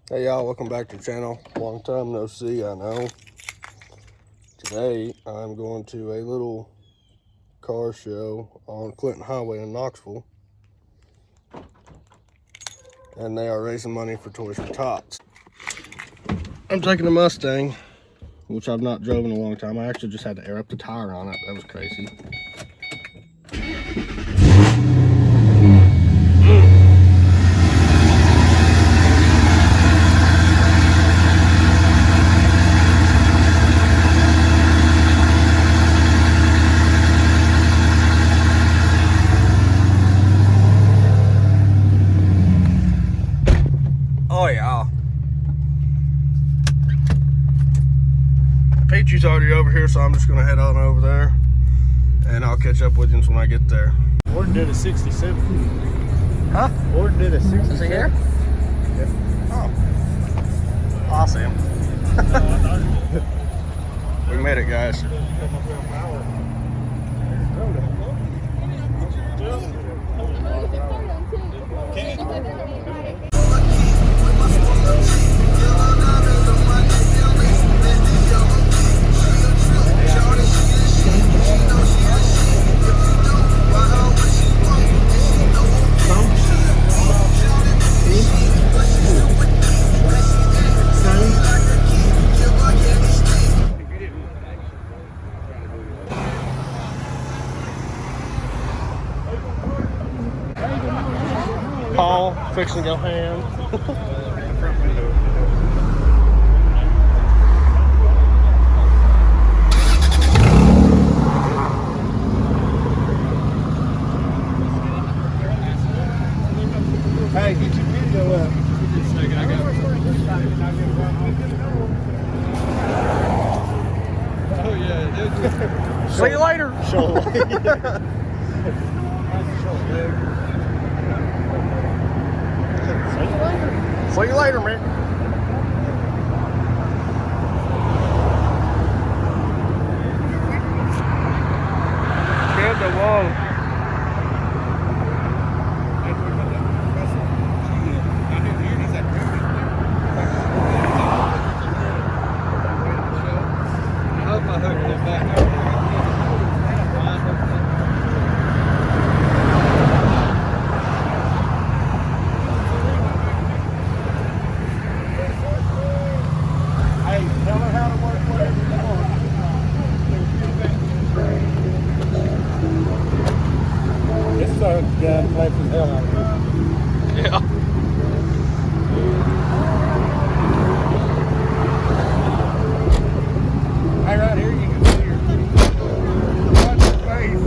Hey y'all, welcome back to the channel. Long time no see, I know. Today I'm going to a little car show on Clinton Highway in Knoxville. And they are raising money for Toys for Tots. I'm taking a Mustang, which I've not driven in a long time. I actually just had to air up the tire on it. That was crazy. Oh yeah. Peachy's already over here, so I'm just gonna head on over there and I'll catch up with you when I get there. Gordon did a 67. Huh? Gordon did a 67. Is he here? Yep. Oh. I'll see him. We made it, guys. Paul, fixing to go ham. Hey, get your video up. Oh yeah, dude. See you later. See you later, man. Get the wall. I hope I hooked it back up. Gun flaps his hell out of you. Yeah. Hey, right here you can see your watch your face.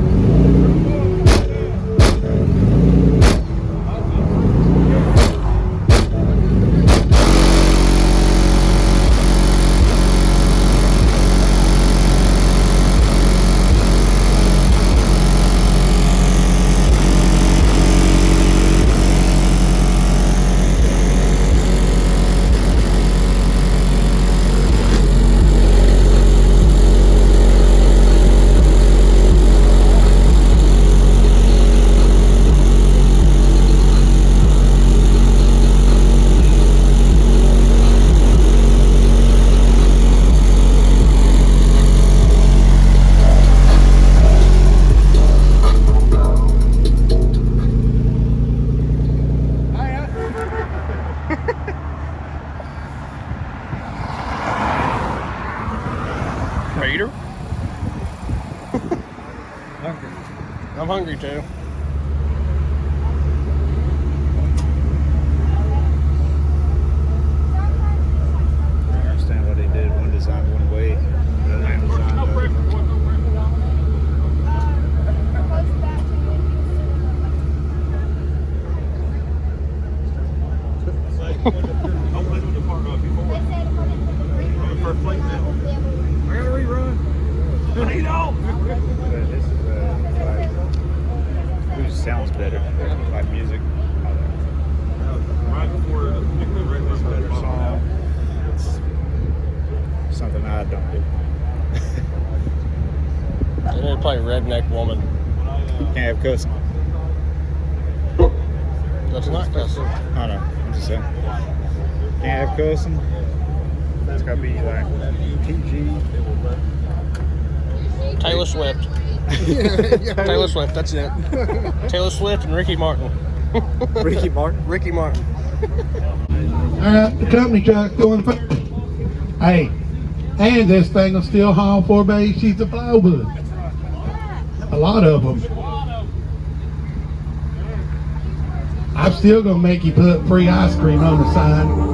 Peter? Hungry. I'm hungry too. I understand what they did. One design one way, the other one designed the other. First place now. I gotta rerun. I need help. This is like who sounds better, like music. Right before the better song. It's something I don't do. They need to play Redneck Woman. Can't have cussing. That's not cussing. I know. I'm just saying. Can't have cussing. It's gotta be like PG. Taylor Swift. Taylor Swift, that's it. Taylor Swift and Ricky Martin. Ricky Martin. Ricky Martin. All right, the company truck's going first. Hey, and this thing will still haul 4 by 8 sheets of plywood. A lot of them. I'm still gonna make you put free ice cream on the sign.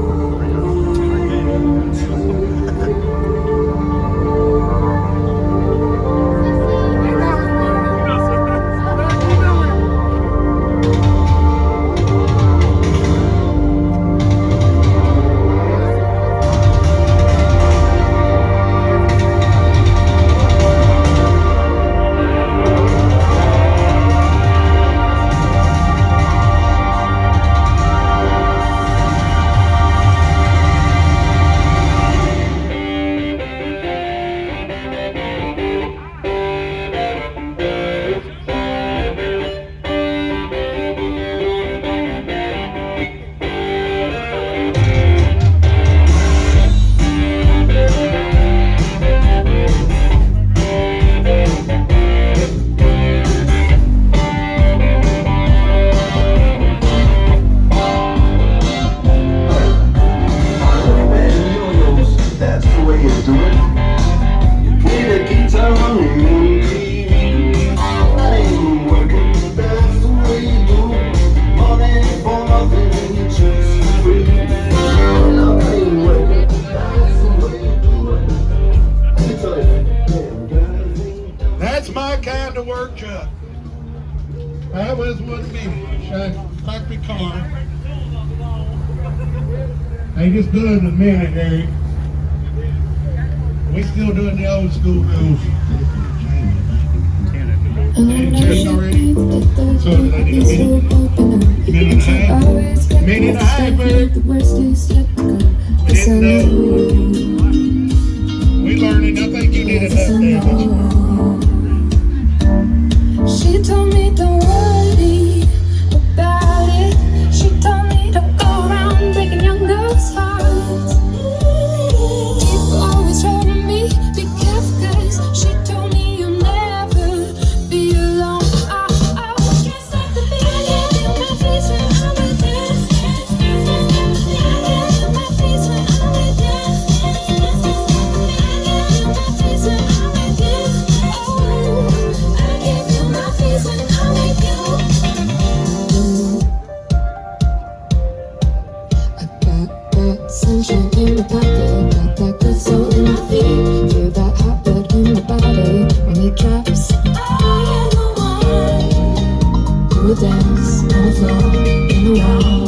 That's my kind of work truck. That was what it means. Like the car. They just do it in a minute, Eric. We still doing the old school rules. Just already. So I need a minute and a half. Minute and a half, Eric. Didn't know. We learning. I think you need enough damage. She told me don't worry about it. She told me don't go around breaking young girls' hearts. Keep always telling me be careful, 'cause she told me you'll never be alone. I can't stop the beat. I can't feel my face when I'm with you. I can't feel my face when I'm with you. I can't feel my face when I'm with you. Oh, I can't feel my face when I'm with you. I got that sunshine in my pocket, got that good soul in my feet, feel that hot blood in my body when it drops. I am the one who will dance on the floor in the wall.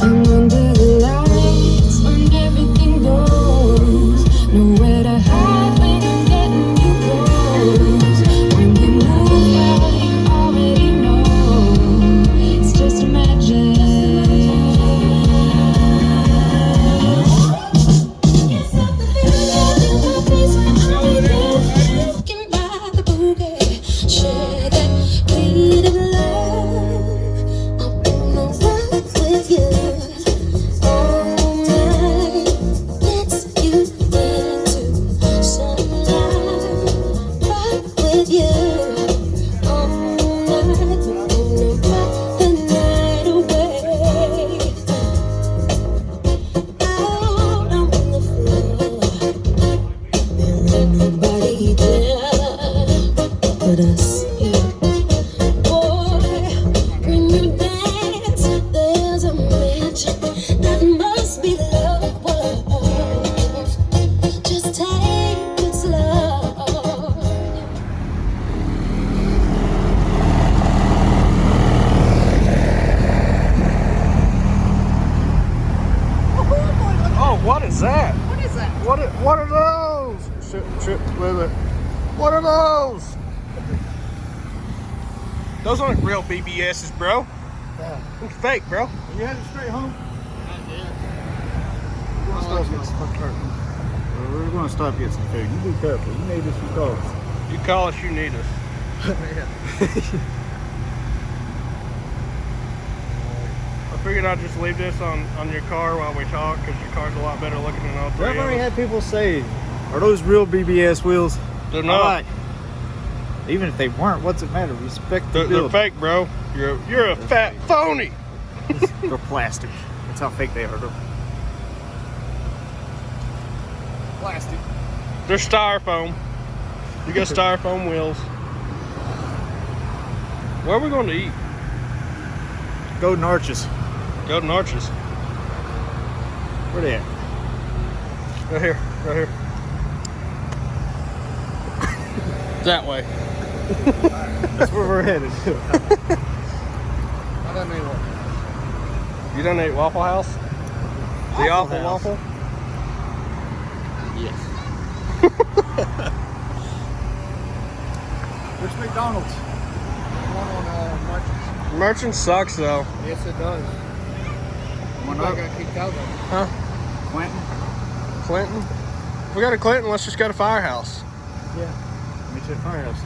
And under the lights, when everything goes, nowhere to hide when I'm getting you close. When you move, yeah, you already know. It's just magic. Can't stop the feeling in my face when I'm with you. Walking by the bouquet, share that beat of love. I wanna rock with you all night. Let's you into sunlight. Rock with you all night. We wanna rock the night away. Out on the floor, there ain't nobody there but us. Boy, when you dance, there's a magic that must be love. Just take it slow. Oh, what is that? What is that? What are those? Shit with it. What are those? Those aren't real BBSs, bro. Yeah. They're fake, bro. You headed straight home? We're gonna stop get some food. You be careful. You need some calls. You call us, you need us. figured I'd just leave this on your car while we talk, because your car's a lot better looking than all three I've of already us. had people say, are those real BBS wheels? They're I'm not. like, even if they weren't, what's it matter? Respect the They're build. fake, bro. You're a fat phony. They're plastic. That's how fake they are. They're plastic. They're styrofoam. You got styrofoam wheels. Where are we going to eat? Golden Arches. Golden Arches. Where they at? Right here. Right here. That way. That's where we're headed. You done ate Waffle House? The Awful House. Waffle? Yes. Which McDonald's? One on Merchants. Merchant sucks though. Yes, it does. One I up. got kicked out of it. Huh? Clinton. Clinton? If we go to Clinton, let's just go to Firehouse. Yeah. Meet you at Firehouse.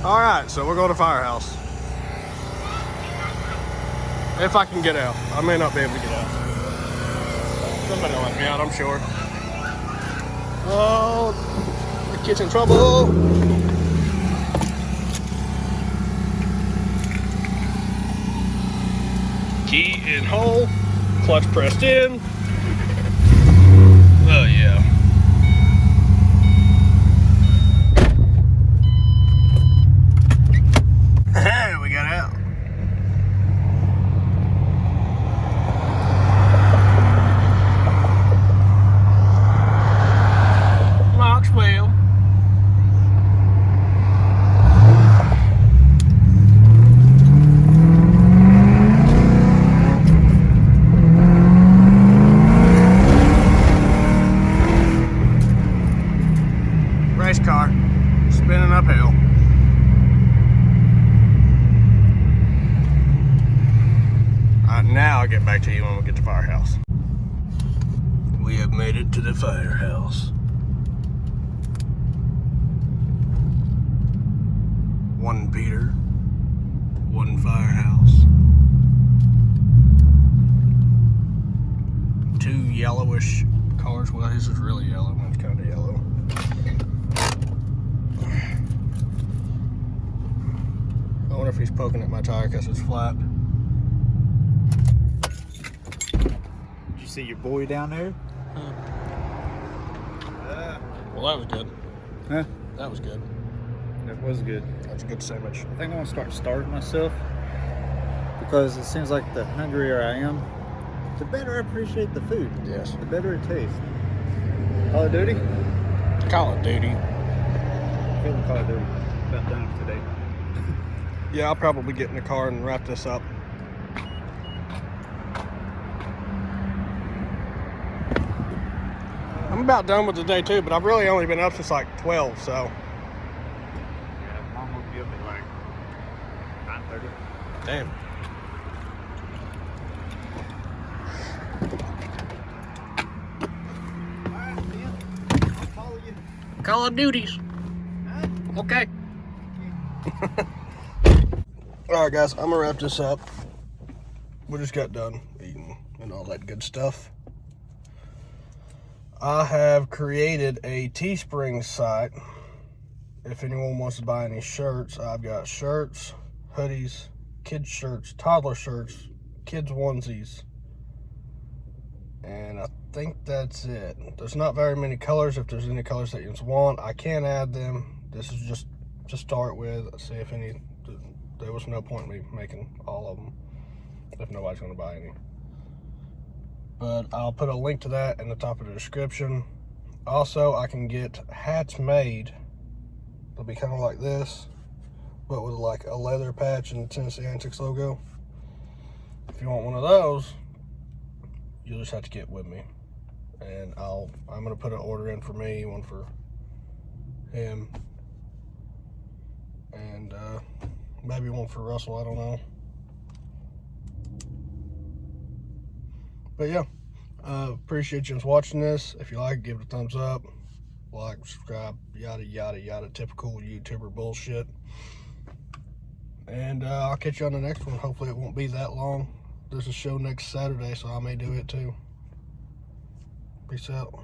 Alright, so we'll go to Firehouse. If I can get out. I may not be able to get out. Somebody will let me out, I'm sure. Oh, the kid's in trouble. Key in hole, clutch pressed in. Oh yeah. We got out. Maxwell. Race car, spinning uphill. Now I'll get back to you when we get to Firehouse. We have made it to the Firehouse. One Peter, one Firehouse. Two yellowish cars. Well, his is really yellow, mine's kind of yellow. I wonder if he's poking at my tire because it's flat. Did you see your boy down there? Well, that was good. Huh? That was good. That was good. That's a good sandwich. I think I want to start starving myself because it seems like the hungrier I am, the better I appreciate the food. Yes. The better it tastes. Call of Duty? Call of Duty. I'm feeling Call of Duty. About done for today. Yeah, I'll probably get in the car and wrap this up. I'm about done with the day too, but I've really only been up since like 12, so. Yeah, Mom woke me up at like 9:30. Damn. Alright, Ben. I'll follow you. Call of Duties. Huh? Okay. Alright guys, I'm gonna wrap this up. We just got done eating and all that good stuff. I have created a Teespring site. If anyone wants to buy any shirts, I've got shirts, hoodies, kids shirts, toddler shirts, kids onesies. And I think that's it. There's not very many colors. If there's any colors that you want, I can add them. This is just to start with. See if any, there was no point in me making all of them if nobody's gonna buy any. But I'll put a link to that in the top of the description. Also, I can get hats made. They'll be kind of like this, but with like a leather patch and the Tennessee Antics logo. If you want one of those, you'll just have to get with me. And I'm gonna put an order in for me, one for him, and maybe one for Russell, I don't know. But yeah, appreciate you watching this. If you like it, give it a thumbs up, like, subscribe, yada yada yada, typical YouTuber bullshit. And I'll catch you on the next one. Hopefully it won't be that long. there's a show next Saturday, so I may do it too. Peace out.